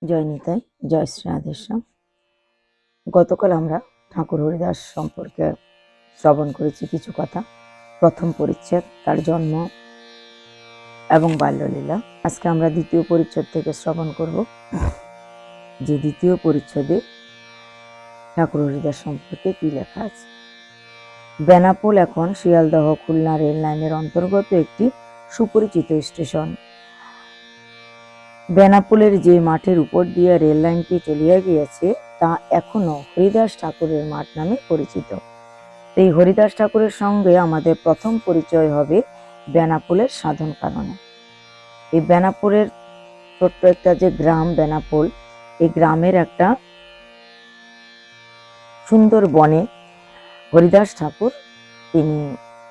জয় নিতাই, জয় শ্রী রাধেশ্যাম। গতকাল আমরা ঠাকুর হরিদাস সম্পর্কে শ্রবণ করেছি কিছু কথা। প্রথম পরিচ্ছেদ, তার জন্ম এবং বাল্যলীলা। আজকে আমরা দ্বিতীয় পরিচ্ছেদ থেকে শ্রবণ করব, যে দ্বিতীয় পরিচ্ছেদে ঠাকুর হরিদাস সম্পর্কে কি লেখা আছে। বেনাপোল এখন শিয়ালদহ খুলনা রেল লাইনের অন্তর্গত একটি সুপরিচিত স্টেশন। বেনাপোলের যে মাঠের উপর দিয়ে রেল লাইনটি চলিয়া গিয়েছে তা এখনো হরিদাস ঠাকুরের মাঠ নামে পরিচিত। এই হরিদাস ঠাকুরের সঙ্গে আমাদের প্রথম পরিচয় হবে বেনাপোলের সাধন কাননে। এই বেনাপোলের ছোট্ট একটা যে গ্রাম বেনাপোল, এই গ্রামের একটা সুন্দর বনে হরিদাস ঠাকুর তিনি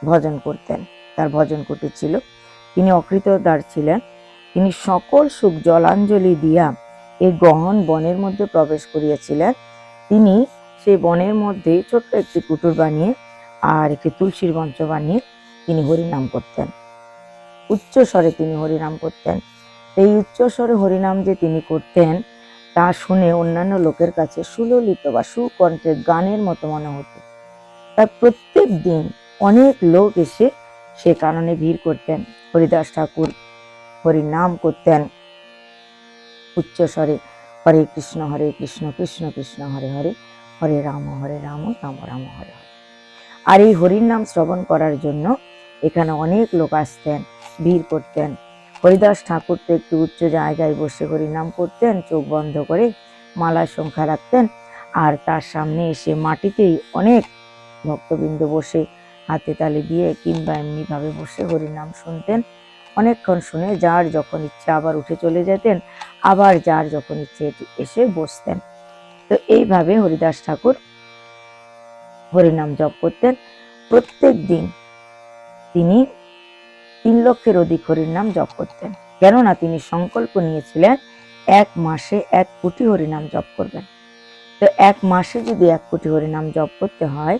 ভজন করতেন। তার ভজন কুটির ছিল। তিনি অকৃতদার ছিলেন। তিনি সকল সুখ জলাঞ্জলি দিয়া এই গহন বনের মধ্যে প্রবেশ করিয়াছিলেন। তিনি সেই বনের মধ্যে ছোট্ট একটি কুটির বানিয়ে আর একটি তুলসীর মঞ্চ বানিয়ে তিনি হরিনাম করতেন। উচ্চ স্বরে তিনি হরিনাম করতেন। এই উচ্চ স্বরে হরিনাম যে তিনি করতেন তা শুনে অন্যান্য লোকের কাছে সুললিত বা সুকণ্ঠে গানের মতো মনে হতো। তাই প্রত্যেক দিন অনেক লোক এসে সে কারণে ভিড় করতেন। হরিদাস ঠাকুর হরিনাম করতেন উচ্চ স্বরে, হরে কৃষ্ণ কৃষ্ণ কৃষ্ণ হরে হরে, হরে রাম রাম রাম হরে হরে। আর এই হরির নাম শ্রবণ করার জন্য এখানে অনেক লোক আসতেন, ভিড় করতেন। হরিদাস ঠাকুর তো একটু উচ্চ জায়গায় বসে হরিনাম করতেন, চোখ বন্ধ করে মালা সংখ্যা রাখতেন। আর তার সামনে এসে মাটিতেই অনেক ভক্তবৃন্দ বসে হাতে তালি দিয়ে কিংবা এমনি ভাবে বসে হরিনাম শুনতেন। অনেকক্ষণ শুনে যার যখন ইচ্ছা আবার উঠে চলে যেতেন, আবার যার যখন ইচ্ছে এসে বসতেন। তো এইভাবে হরিদাস ঠাকুর হরিনাম জপ করতেন। প্রত্যেক দিন তিনি 3 লক্ষের অধিক হরিনাম জপ করতেন, কেননা তিনি সংকল্প নিয়েছিলেন 1 মাসে 1 কোটি হরিনাম জপ করবেন। তো 1 মাসে যদি 1 কোটি হরিনাম জপ করতে হয়,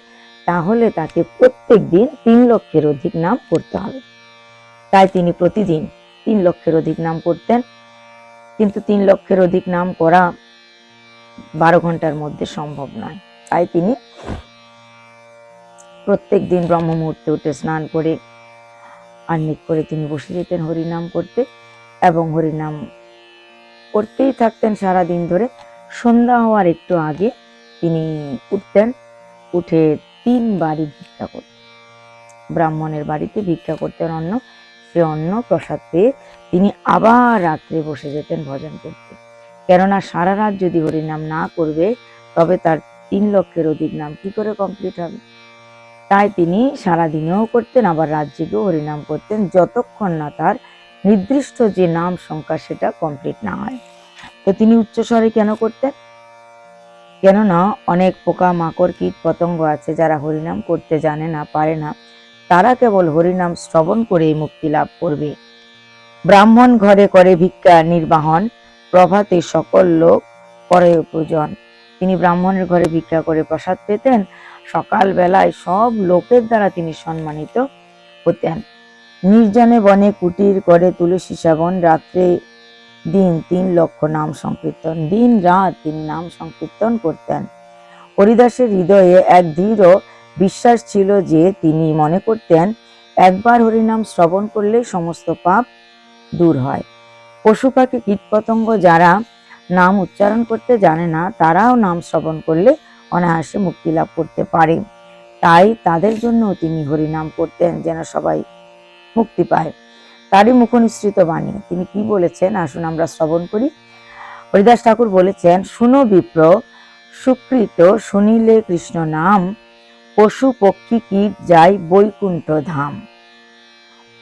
তাহলে তাকে প্রত্যেক দিন 3 লক্ষের অধিক নাম করতে হবে। তাই তিনি প্রতিদিন 3 লক্ষের অধিক নাম করতেন। কিন্তু 3 লক্ষের অধিক নাম করা 12 ঘন্টার মধ্যে সম্ভব নয়। তাই তিনি প্রত্যেক দিন ব্রহ্ম মুহূর্তে উঠে স্নান করে আহ্নিক করে তিনি বসে যেতেন হরিনাম করতে, এবং হরিনাম করতেই থাকতেন সারাদিন ধরে। সন্ধ্যা হওয়ার একটু আগে তিনি উঠতেন, উঠে 3 বাড়ি ভিক্ষা করতেন। ব্রাহ্মণের বাড়িতে ভিক্ষা করতেন অন্ন, সে অন্ন প্রসাদ পেয়ে তিনি আবার রাত্রে বসে যেতেন ভজন করতে। কেননা সারা রাত যদি হরিনাম না করবে তবে তার 3 লক্ষের অধিক নাম কি করে কমপ্লিট হবে। তাই তিনি সারাদিনেও করতেন, আবার রাত জেগেও হরিনাম করতেন, যতক্ষণ না তার নির্দিষ্ট যে নাম সংখ্যা সেটা কমপ্লিট না হয়। তো তিনি উচ্চস্বরে কেন করতেন? কেননা অনেক পোকা মাকড় কীট পতঙ্গ আছে যারা হরিনাম করতে জানে না, পারে না। তারা কেবল হরিনাম শ্রবণ করে মুক্তি লাভ করবে। ব্রাহ্মণ ঘরে করে ভিক্ষা নির্বাহন, প্রভাতে সকল লোক করে পূজন। তিনি ব্রাহ্মণের ঘরে ভিক্ষা করে প্রসাদ পেতেন, সকাল বেলায় সব লোকের দ্বারা তিনি সম্মানিত হতেন। নির্জনে বনে কুটির করে তুলসী সেবন, রাত্রে দিন 3 লক্ষ নাম সংকীর্তন। দিন রাত তিনি নাম সংকীর্তন করতেন। হরিদাসের হৃদয়ে এক দৃঢ় বিশ্বাস ছিল যে তিনি মনে করতেন একবার হরিনাম শ্রবণ করলে সমস্ত পাপ দূর হয়। পশু পাখি কীটপতঙ্গ যারা নাম উচ্চারণ করতে জানে না, তারাও নাম শ্রবণ করলে অনায়াসে মুক্তি লাভ করতে পারে। তাই তাদের জন্য তিনি হরিনাম করতেন, যেন সবাই মুক্তি পায়। তারই মুখনিসৃত বাণী। তিনি কি বলেছেন আসুন আমরা শ্রবণ করি। হরিদাস ঠাকুর বলেছেন, শুনো বিপ্র, সুকৃত শুনিলে কৃষ্ণ নাম, পশু পক্ষী কীট যাই বৈকুণ্ঠ ধাম।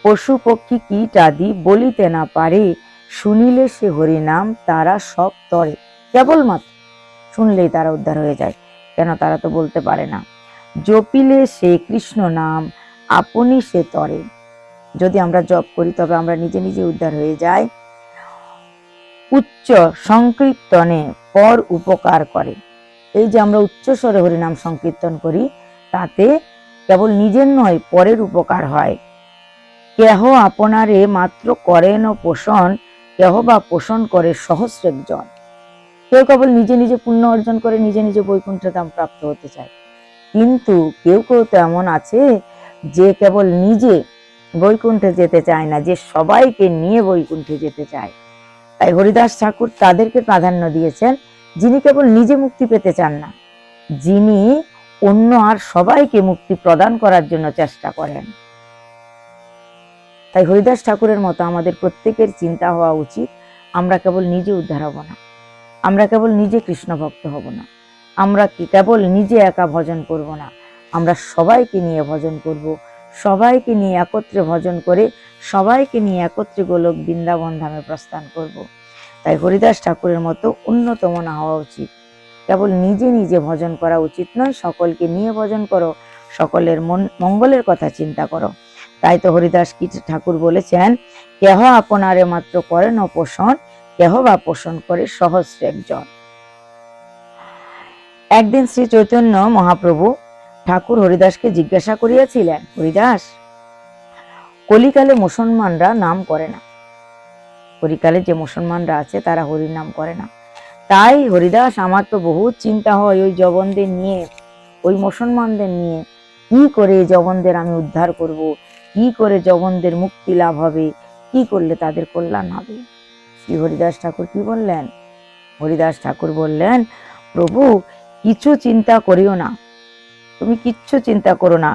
পশু পক্ষী কীট আদি বলিতে না পারে, শুনিলে সে হরিনাম তারা সব তরে। কেবলমাত্র শুনলেই তারা উদ্ধার হয়ে যায়, কেন তারা তো বলতে পারে না। জপিলে সে কৃষ্ণ নাম, আপনি সে তরে। যদি আমরা জপ করি তবে আমরা নিজে নিজে উদ্ধার হয়ে যাই। উচ্চ সংকীর্তনে পর উপকার করে। এই যে আমরা উচ্চ স্বরে হরিনাম সংকীর্তন করি, তাতে কেবল নিজের নয় পরের উপকার হয়। কেহ আপনারে মাত্র করেন পোষণ, কেহ বা পোষণ করে সহস্রেক জন। কেউ কেবল নিজে নিজে পুণ্য অর্জন করে নিজে নিজে বৈকুণ্ঠ ধাম প্রাপ্ত হতে চায়, কিন্তু কেউ কেউ তো এমন আছে যে কেবল নিজে বৈকুণ্ঠে যেতে চায় না, যে সবাইকে নিয়ে বৈকুণ্ঠে যেতে চায়। তাই হরিদাস ঠাকুর তাদেরকে প্রাধান্য দিয়েছেন যিনি কেবল নিজে মুক্তি পেতে চান না, যিনি অন্য আর সবাইকে মুক্তি প্রদান করার জন্য চেষ্টা করেন। তাই হরিদাস ঠাকুরের মতো আমাদের প্রত্যেকের চিন্তা হওয়া উচিত, আমরা কেবল নিজে উদ্ধার হব না, আমরা কেবল নিজে কৃষ্ণ ভক্ত হব না, আমরা কেবল নিজে একা ভজন করব না, আমরা সবাইকে নিয়ে ভজন করব, সবাইকে নিয়ে একত্রে ভজন করে সবাইকে নিয়ে একত্রে গোলক বৃন্দাবন ধামে প্রস্থান করব। তাই হরিদাস ঠাকুরের মতো উন্নতম না হওয়া উচিত, কেবল নিজে নিজে ভজন করা উচিত নয়, সকলকে নিয়ে ভজন করো, সকলের মঙ্গলের কথা চিন্তা করো। তাই তো হরিদাস কি ঠাকুর বলেছেন, কেহ আপনারে মাত্র করেন পোষণ, কেহ বা পোষণ করে সহস্র একজন। একদিন শ্রী চৈতন্য মহাপ্রভু ঠাকুর হরিদাসকে জিজ্ঞাসা করিয়াছিলেন, হরিদাস, কলিকালে মুসলমানরা নাম করে না, কলিকালে যে মুসলমানরা আছে তারা হরির নাম করে না, তাই হরিদাস আমার তো বহুত চিন্তা হয় ওই জবনদের নিয়ে, ওই মুসলমানদের নিয়ে, কি করে জবনদের আমি উদ্ধার করব, কি করে জবনদের মুক্তি লাভ হবে, কি করলে তাদের কল্যাণ হবে। শ্রী হরিদাস ঠাকুর কি বললেন? হরিদাস ঠাকুর বললেন, প্রভু কিছু চিন্তা করিও না, তুমি কিচ্ছু চিন্তা করো না,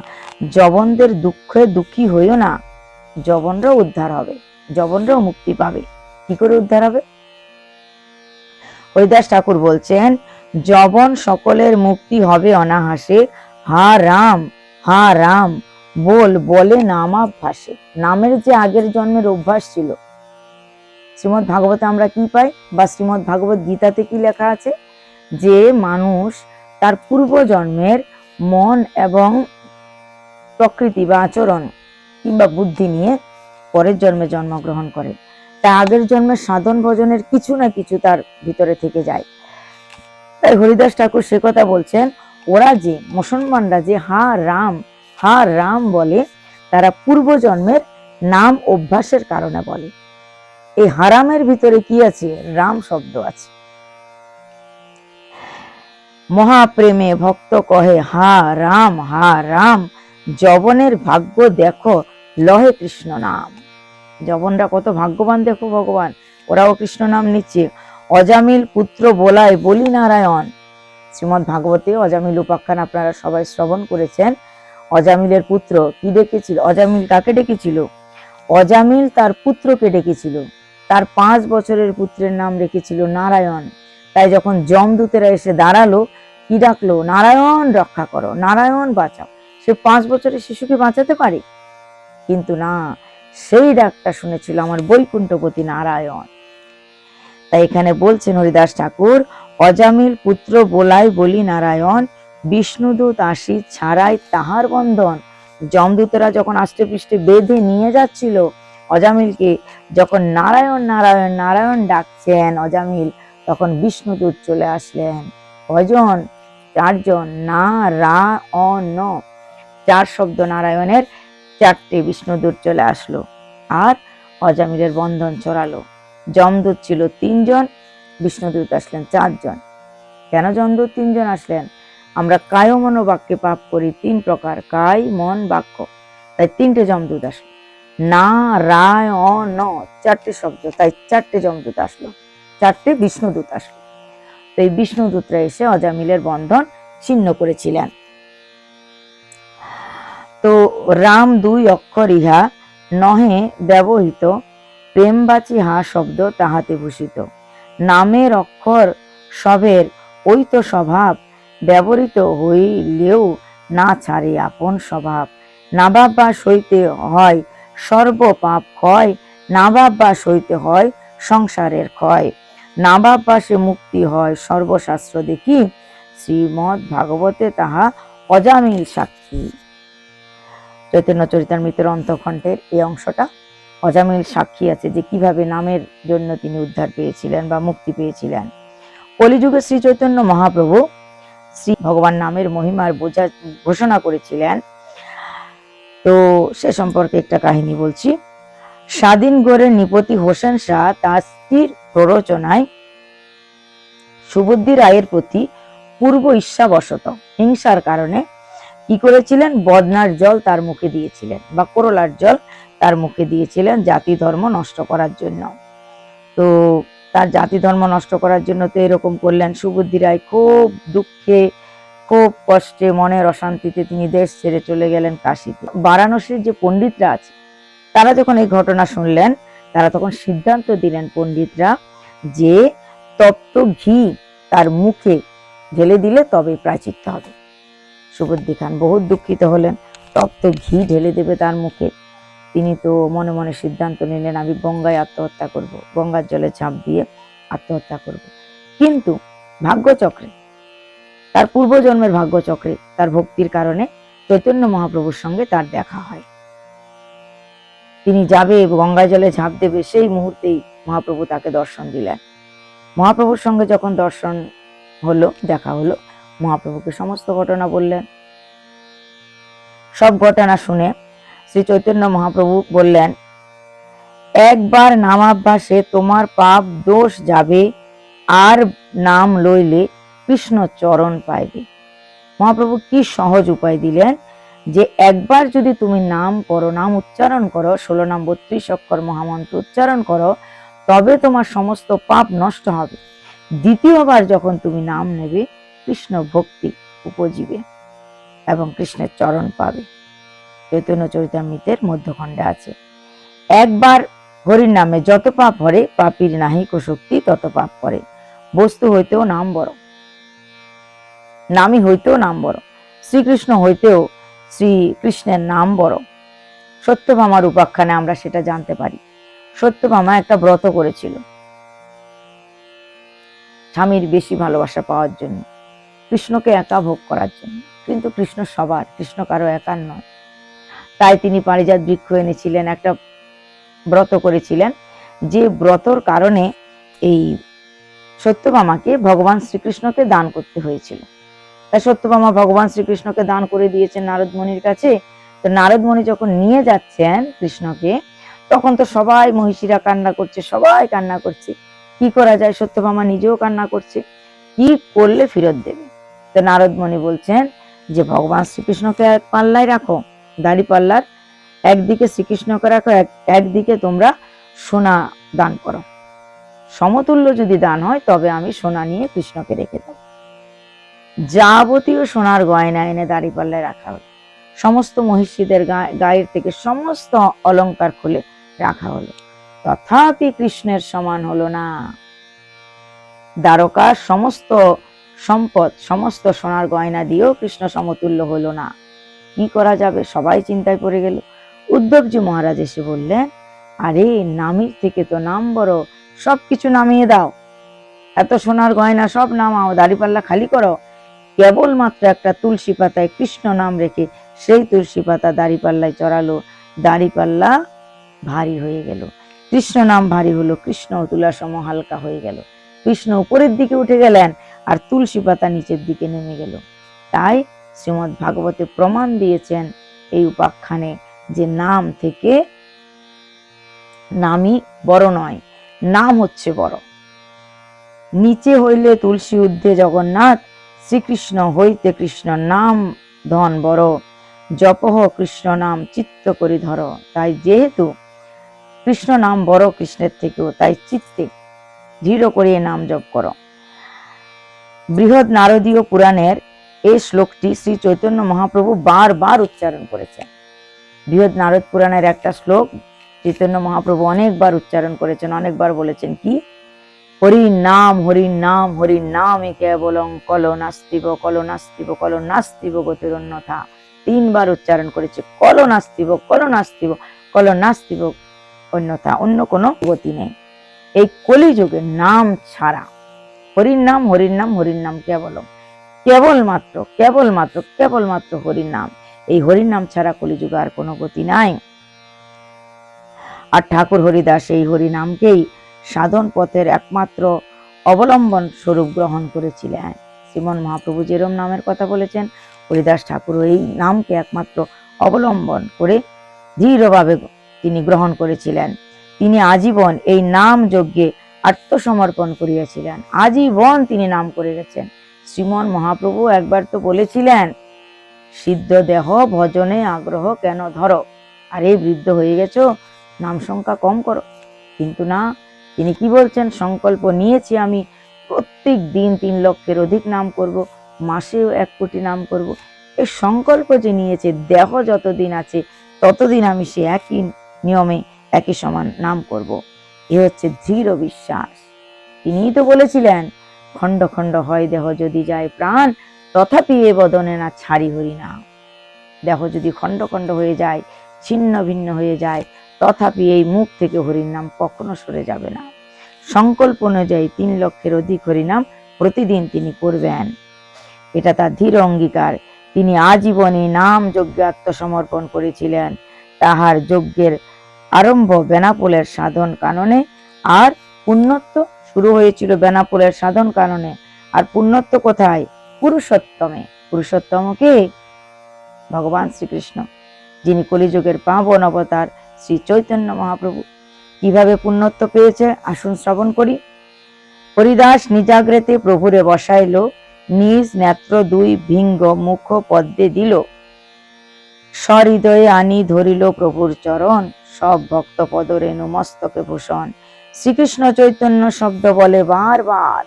জবনদের দুঃখে দুঃখী হইও না, জবনরাও উদ্ধার হবে, জবনরাও মুক্তি পাবে। কি করে উদ্ধার হবে? হরিদাস ঠাকুর বলছেন, জবন সকলের মুক্তি হবে অনাহাসে, হা রাম হা রাম বল বলে নামাভ্যাসে। নামের যে আগের জন্মের অভ্যাস ছিল, শ্রীমদ্ ভাগবতে আমরা কি পাই, বা শ্রীমদ্ ভাগবত গীতাতে কি লেখা আছে, যে মানুষ তার পূর্ব জন্মের মন এবং প্রকৃতি বা আচরণ কিংবা বুদ্ধি নিয়ে পরের জন্মে জন্মগ্রহণ করে, তা আগের জন্মের সাধন ভজনের কিছু না কিছু তার ভিতরে থেকে যায়। তাই হরিদাস ঠাকুর সে কথা বলছেন, ওরা যে মুসলমানরা যে হা রাম বলে, তারা পূর্ব জন্মের নাম অভ্যাসের কারণে বলে। এই হারামের ভিতরে কি আছে? রাম শব্দ আছে। মহাপ্রেমে ভক্ত কহে হা রাম, যবনের ভাগ্য দেখো লহে কৃষ্ণ নাম। যবনরা কত ভাগ্যবান দেখো ভগবান, ওরাও কৃষ্ণ নাম নিচ্ছে। অজামিল পুত্র বলায় বলি নারায়ণ। শ্রীমদ্ ভাগবতে অজামিল উপাখ্যান আপনারা সবাই শ্রবণ করেছেন। অজামিলের পুত্র কি ডেকেছিল? অজামিল কাকে ডেকেছিল? অজামিল তার পুত্রকে ডেকেছিল, তার 5 বছরের পুত্রের নাম রেখেছিল নারায়ণ। তাই যখন যমদূতেরা এসে দাঁড়ালো, কি ডাকলো? নারায়ণ রক্ষা করো, নারায়ণ বাঁচাও। সে 5 বছরের শিশুকে বাঁচাতে পারে? কিন্তু না, সেই ডাকটা শুনেছিল আমার বৈকুণ্ঠপতি নারায়ণ। তাই এখানে বলছেন হরিদাস ঠাকুর, অজামিল পুত্র বলাই বলি নারায়ণ, বিষ্ণুদূত আসি ছাড়াই তাহার বন্ধন। যমদূতেরা যখন আষ্টে পৃষ্ঠে বেঁধে নিয়ে যাচ্ছিল অজামিলকে, যখন নারায়ণ নারায়ণ নারায়ণ ডাকছেন অজামিল, তখন বিষ্ণুদূত চলে আসলেন। কয়জন? 4 জন। না রা অ ন, 4 শব্দ নারায়ণের, 4টে বিষ্ণুদূত চলে আসলো আর অজামিলের বন্ধন চড়ালো। যমদূত ছিল 3 জন, বিষ্ণুদূত আসলেন 4 জন। কেন যমদূত 3 জন আসলেন? আমরা কায় মন বাক্যে পাপ করি 3 প্রকার, কায় মন বাক্য, তাই 3টে যমদূত আসলো। না রায় অ ন, 4টে শব্দ, তাই 4টে যমদূত আসলো, 4টে বিষ্ণুদূত আসলো। তো এই বিষ্ণুদূতরা এসে অজামিলের বন্ধন ছিন্ন করেছিলেন। তো রাম 2 অক্ষর ইহা নহে ব্যবহৃত, প্রেমবাচী হা শব্দ তাহাতে ভূষিত। নামের অক্ষর সবের ওই তো স্বভাব, ব্যবহৃত হইলেও না ছাড়ে আপন স্বভাব। নাবাব্যাস হইতে হয় সর্বপাপ ক্ষয়, নাবাব্যাস হইতে হয় সংসারের ক্ষয়। নাবাব্যাসে মুক্তি হয় সর্বশাস্ত্র দেখি, শ্রীমদ্ ভাগবতে তাহা অজামিল সাক্ষী। চৈতন্য চরিতামৃতের অন্তঃখণ্ডের এই অংশটা অজামিল সাক্ষী আছে যে কিভাবে নামের জন্য তিনি উদ্ধার পেয়েছিলেন বা মুক্তি পেয়েছিলেন। কলিযুগে শ্রী চৈতন্য মহাপ্রভু শ্রী ভগবান নামের মহিমার ঘোষণা করেছিলেন। তো সে সম্পর্কে একটা কাহিনী বলছি। স্বাধীনগড়ের নিপতি হোসেন শাহ তার স্ত্রীর প্ররোচনায় সুবুদ্ধি রায়ের প্রতি পূর্ব ঈর্ষাবশত হিংসার কারণে কি করেছিলেন, বদনার জল তার মুখে দিয়েছিলেন বা করলার জল তার মুখে দিয়েছিলেন জাতি ধর্ম নষ্ট করার জন্য। তো তার জাতি ধর্ম নষ্ট করার জন্য তো এরকম করলেন। সুবুদ্ধি রায় খুব দুঃখে, খুব কষ্টে, মনের অশান্তিতে তিনি দেশ ছেড়ে চলে গেলেন কাশীতে। বারাণসীর যে পণ্ডিতরা আছে তারা যখন এই ঘটনা শুনলেন, তারা তখন সিদ্ধান্ত দিলেন পণ্ডিতরা যে তপ্ত ঘি তার মুখে ঢেলে দিলে তবে প্রায়শ্চিত্ত হবে। সুবুদ্ধি খান বহুত দুঃখিত হলেন, তপ্ত ঘি ঢেলে দেবে তার মুখে। তিনি তো মনে মনে সিদ্ধান্ত নিলেন আমি গঙ্গায় আত্মহত্যা করব, গঙ্গার জলে ঝাঁপ দিয়ে আত্মহত্যা করব। কিন্তু ভাগ্যচক্রে, তার পূর্বজন্মের ভাগ্যচক্রে, তার ভক্তির কারণে চৈতন্য মহাপ্রভুর সঙ্গে তার দেখা হয়। তিনি যাবে গঙ্গা জলে ঝাঁপ দেবে, সেই মুহূর্তেই মহাপ্রভু তাকে দর্শন দিলেন। মহাপ্রভুর সঙ্গে যখন দর্শন হলো, দেখা হলো, মহাপ্রভুকে সমস্ত ঘটনা বললেন। সব ঘটনা শুনে শ্রী চৈতন্য মহাপ্রভু বললেন, একবার নামাভ্যাসে তোমার পাপ দোষ যাবে, আর নাম লইলে কৃষ্ণ চরণ পাইবে। মহাপ্রভু কি সহজ উপায় দিলেন যে একবার যদি তুমি নাম পড়ো, নাম উচ্চারণ করো, 16 নাম 32 অক্ষর মহামন্ত্র উচ্চারণ করো, তবে তোমার সমস্ত পাপ নষ্ট হবে। দ্বিতীয়বার যখন তুমি নাম নেবে, কৃষ্ণ ভক্তি উপজিবে এবং কৃষ্ণের চরণ পাবে। চৈতন্য চরিতামৃতের মধ্যখণ্ডে আছে। একবার হরির নামে যত পাপ হরে, পাপীর নাহিক শক্তি তত পাপ করে। বস্তু হইতেও নাম বড়, নামই হইতেও নাম বড়, শ্রীকৃষ্ণ হইতেও শ্রীকৃষ্ণের নাম বড়। সত্যভামার উপাখ্যানে আমরা সেটা জানতে পারি। সত্যভামা একটা ব্রত করেছিল স্বামীর বেশি ভালোবাসা পাওয়ার জন্য, কৃষ্ণকে একা ভোগ করার জন্য। কিন্তু কৃষ্ণ সবার, কৃষ্ণ কারো একার নয়। তাই তিনি পারিজাত বৃক্ষ এনেছিলেন, একটা ব্রত করেছিলেন, যে ব্রতর কারণে এই সত্যভামাকে ভগবান শ্রীকৃষ্ণকে দান করতে হয়েছিল। তাই সত্যভামা ভগবান শ্রীকৃষ্ণকে দান করে দিয়েছেন নারদ মুনির কাছে। তো নারদ মুনি যখন নিয়ে যাচ্ছেন কৃষ্ণকে, তখন তো সবাই মহিষীরা কান্না করছে, সবাই কান্না করছে। কি করা যায়, সত্যভামা নিজেও কান্না করছে, কি করলে ফেরত দেবে। তো নারদ মুনি বলছেন যে ভগবান শ্রীকৃষ্ণকে এক পাল্লায় রাখো, দাড়ি পাল্লার একদিকে শ্রীকৃষ্ণকে রাখো, একদিকে তোমরা সোনা দান করো। সমতুল্য যদি দান হয় তবে আমি সোনা নিয়ে কৃষ্ণকে রেখে দেব। যাবতীয় সোনার গয়না এনে দাড়ি পাল্লায় রাখা হলো। সমস্ত মহিষীদের গায়ের থেকে সমস্ত অলংকার খুলে রাখা হলো। তথাপি কৃষ্ণের সমান হলো না। দ্বারকার সমস্ত সম্পদ, সমস্ত সোনার গয়না দিয়েও কৃষ্ণ সমতুল্য হলো না। কি করা যাবে, সবাই চিন্তায় পড়ে গেল। উদ্ধবজি মহারাজ এসে বললেন, আরে নামের থেকে তো নাম বড়, সবকিছু নামিয়ে দাও, এত সোনার গয়না সব নামাও, দাড়িপাল্লা খালি করো। কেবলমাত্র একটা তুলসী পাতায় কৃষ্ণ নাম রেখে সেই তুলসী পাতা দাড়িপাল্লায় চড়ালো। দাড়িপাল্লা ভারী হয়ে গেল, কৃষ্ণ নাম ভারী হলো, কৃষ্ণ তুলা সম হালকা হয়ে গেল। কৃষ্ণ উপরের দিকে উঠে গেলেন আর তুলসী পাতা নিচের দিকে নেমে গেল। তাই শ্রীমদ্ ভাগবতে প্রমাণ দিয়েছেন এই উপাখ্যানে যে নাম থেকে নামই বড় নয়, নাম হচ্ছে বড়। নিচে হইলে তুলসী, ঊর্ধ্বে জগন্নাথ, শ্রীকৃষ্ণ হইতে কৃষ্ণ নাম ধন বড়, জপহ কৃষ্ণ নাম চিত্ত করি ধর। তাই যেহেতু কৃষ্ণ নাম বড় কৃষ্ণের থেকেও, তাই চিত্তে দৃঢ় করে নাম জপ করো। বৃহৎ নারদীয় পুরাণের এই শ্লোকটি শ্রী চৈতন্য মহাপ্রভু বারবার উচ্চারণ করেছেন। বৃহৎ নারদ পুরাণের একটা শ্লোক চৈতন্য মহাপ্রভু অনেকবার উচ্চারণ করেছেন, অনেকবার বলেছেন কি, হরি নাম হরি নাম হরি নামে কেবলং কল নাস্তিব কল নাস্তিব কল নাস্তিব গতির অন্যথা। 3 বার উচ্চারণ করেছে, কল নাস্তিব কল নাস্তিব কল নাস্তিব অন্যথা, অন্য কোনো গতি নেই এই কলিযুগে নাম ছাড়া। হরির নাম হরির নাম হরির নাম কেবলম, কেবলমাত্র কেবলমাত্র কেবলমাত্র হরির নাম। এই হরির নাম ছাড়া কলিযুগে আর কোনো গতি নাই। আর ঠাকুর হরিদাস এই হরি নামকেই সাধন পথের একমাত্র অবলম্বন স্বরূপ গ্রহণ করেছিলেন। শ্রীমন মহাপ্রভু যেরম নামের কথা বলেছেন, হরিদাস ঠাকুর এই নামকে একমাত্র অবলম্বন করে দৃঢ়ভাবে তিনি গ্রহণ করেছিলেন। তিনি আজীবন এই নাম যজ্ঞে আত্মসমর্পণ করিয়াছিলেন। আজীবন তিনি নাম করে গেছেন। শ্রীমন মহাপ্রভু একবার তো বলেছিলেন, সিদ্ধ দেহ ভজনে আগ্রহ কেন ধরো, আরে বৃদ্ধ হয়ে গেছো, নাম সংখ্যা কম করো। কিন্তু না, তিনি কি বলছেন, সংকল্প নিয়েছি আমি প্রত্যেক দিন 3 লক্ষের অধিক নাম করব, মাসেও 1 কোটি নাম করব। এই সংকল্প যে নিয়েছে, দেহ যতদিন আছে ততদিন আমি সে একই নিয়মে একই সমান নাম করব। এ হচ্ছে দৃঢ় বিশ্বাস। তিনিই তো বলেছিলেন, খণ্ড খণ্ড হয় দেহ যদি যায় প্রাণ, তথাপি এ বদনে না ছাড়ি হরি নাম। দেহ যদি খণ্ড খণ্ড হয়ে যায়, ছিন্ন ভিন্ন হয়ে যায়, তথাপি এই মুখ থেকে হরির নাম কখনো সরে যাবে না। সংকল্প অনুযায়ী 3 লক্ষের অধিক হরিনাম প্রতিদিন তিনি করবেন, এটা তার দৃঢ় অঙ্গীকার। তিনি আজীবনে নাম যজ্ঞে আত্মসমর্পণ করেছিলেন। তাহার যজ্ঞের আরম্ভ বেনাপোলের সাধন কাননে, আর পুণ্যত্ব শুরু হয়েছিল বেনাপোলের সাধন কাননে। আর পুণ্যত্ব কোথায়? পুরুষোত্তমে। পুরুষোত্তম কে? ভগবান শ্রীকৃষ্ণ, যিনি কলিযুগের পাবন অবতার শ্রী চৈতন্য মহাপ্রভু। কিভাবে পুণ্যত্ব পেয়েছে আসুন শ্রবণ করি। হরিদাস নিজাগ্রেতে প্রভুরে বসাইল, নিজ নেত্র 2 ভিঙ্গ মুখ পদ্মে দিল, সহৃদয়ে আনি ধরিল প্রভুর চরণ, সব ভক্ত পদরেণু মস্তকে ভূষণ। শ্রীকৃষ্ণ চৈতন্য শব্দ বলে বারবার,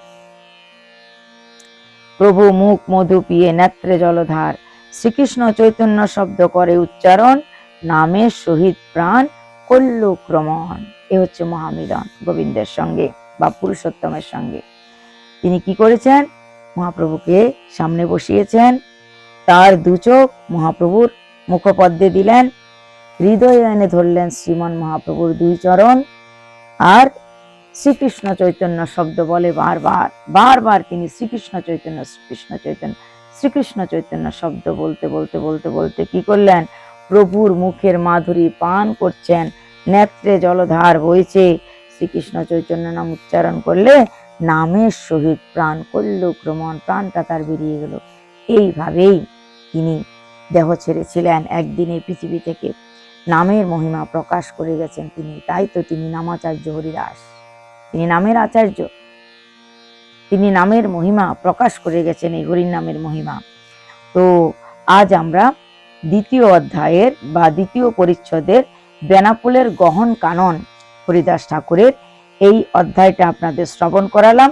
প্রভু মুখ মধু পিয়ে নেত্রে জলধার। শ্রীকৃষ্ণ চৈতন্য শব্দ করে উচ্চারণ, নামের সহিত প্রাণ করল ক্রমণ। এ হচ্ছে মহামিলন গোবিন্দের সঙ্গে বা পুরুষোত্তমের সঙ্গে। তিনি কি করেছেন? মহাপ্রভুকে সামনে বসিয়েছেন, তার 2 চোখ মহাপ্রভুর মুখপদ্মে দিলেন, হৃদয়ে এনে ধরলেন শ্রীমন মহাপ্রভুর 2 চরণ, আর শ্রীকৃষ্ণ চৈতন্য শব্দ বলে বারবার বারবার তিনি শ্রীকৃষ্ণ চৈতন্য শ্রীকৃষ্ণ চৈতন্য শ্রীকৃষ্ণ চৈতন্য শব্দ বলতে বলতে বলতে বলতে কি করলেন? প্রভুর মুখের মাধুরী পান করছেন, নেত্রে জলধার বইছে। শ্রীকৃষ্ণ চৈতন্য নাম উচ্চারণ করলে নামের সহিত প্রাণ করল ক্রমণ, প্রাণটা তার বেরিয়ে গেল। এইভাবেই তিনি দেহ ছেড়েছিলেন একদিনে পৃথিবী থেকে। নামের মহিমা প্রকাশ করে গেছেন তিনি, তাই তো তিনি নামাচার্য হরিদাস, তিনি নামের আচার্য, তিনি নামের মহিমা প্রকাশ করে গেছেন, এই হরির নামের মহিমা। তো আজ আমরা 2য় অধ্যায়ের বা 2য় পরিচ্ছদের বেনাপোলের গহন কানন হরিদাস ঠাকুরের এই অধ্যায়টা আপনাদের শ্রবণ করালাম।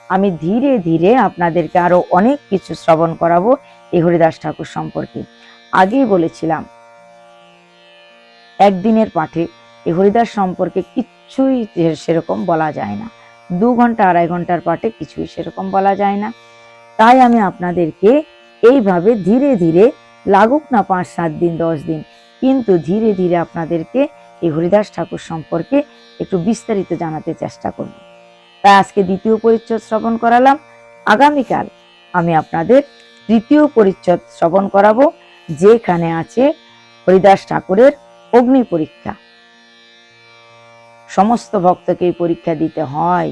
আমি ধীরে ধীরে আপনাদেরকে আরো অনেক কিছু শ্রবণ করাবো এই হরিদাস ঠাকুর সম্পর্কে। আগেই বলেছিলাম, একদিনের পাঠে এই হরিদাস সম্পর্কে কিছুই সেরকম বলা যায় না, 2 ঘন্টা 2.5 ঘন্টার পাঠে কিছুই সেরকম বলা যায় না। তাই আমি আপনাদেরকে এইভাবে ধীরে ধীরে, লাগুক না 5-7 দিন 10 দিন, কিন্তু ধীরে ধীরে আপনাদেরকে এই হরিদাস ঠাকুর সম্পর্কে একটু বিস্তারিত জানাতে চেষ্টা করব। তাই আজকে 2য় পরিচ্ছদ শ্রবণ করালাম। আগামীকাল আমি আপনাদের 3য় পরিচ্ছদ শ্রবণ করাবো, যেখানে আছে হরিদাস ঠাকুরের অগ্নি পরীক্ষা। সমস্ত ভক্তকে এই পরীক্ষা দিতে হয়।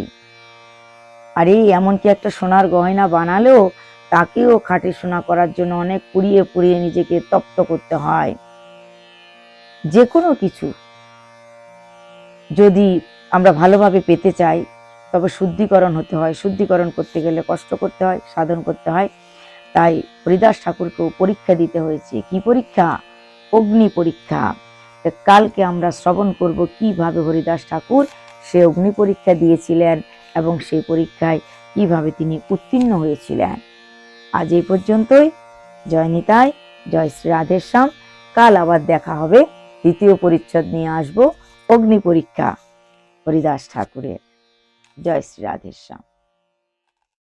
আর এই এমনকি একটা সোনার গয়না বানালেও তাকেও খাঁটি সোনা করার জন্য অনেক পুড়িয়ে পুড়িয়ে নিজেকে তপ্ত করতে হয়। যে কোনো কিছু যদি আমরা ভালোভাবে পেতে চাই, তবে শুদ্ধিকরণ হতে হয়। শুদ্ধিকরণ করতে গেলে কষ্ট করতে হয়, সাধন করতে হয়। তাই হরিদাস ঠাকুরকেও পরীক্ষা দিতে হয়েছে। কি পরীক্ষা? অগ্নি পরীক্ষা। কালকে আমরা শ্রবণ করব কিভাবে হরিদাস ঠাকুর সে অগ্নি পরীক্ষা দিয়েছিলেন এবং সেই পরীক্ষায় কিভাবে তিনি উত্তীর্ণ হয়েছিলেন। আজ এই পর্যন্তই। জয় নিতাই, জয় শ্রী রাধেশ্যাম। কাল আবার দেখা হবে, 2য় পরিচ্ছদ নিয়ে আসব, অগ্নি পরীক্ষা হরিদাস ঠাকুরের। জয় শ্রী রাধেশ্যাম।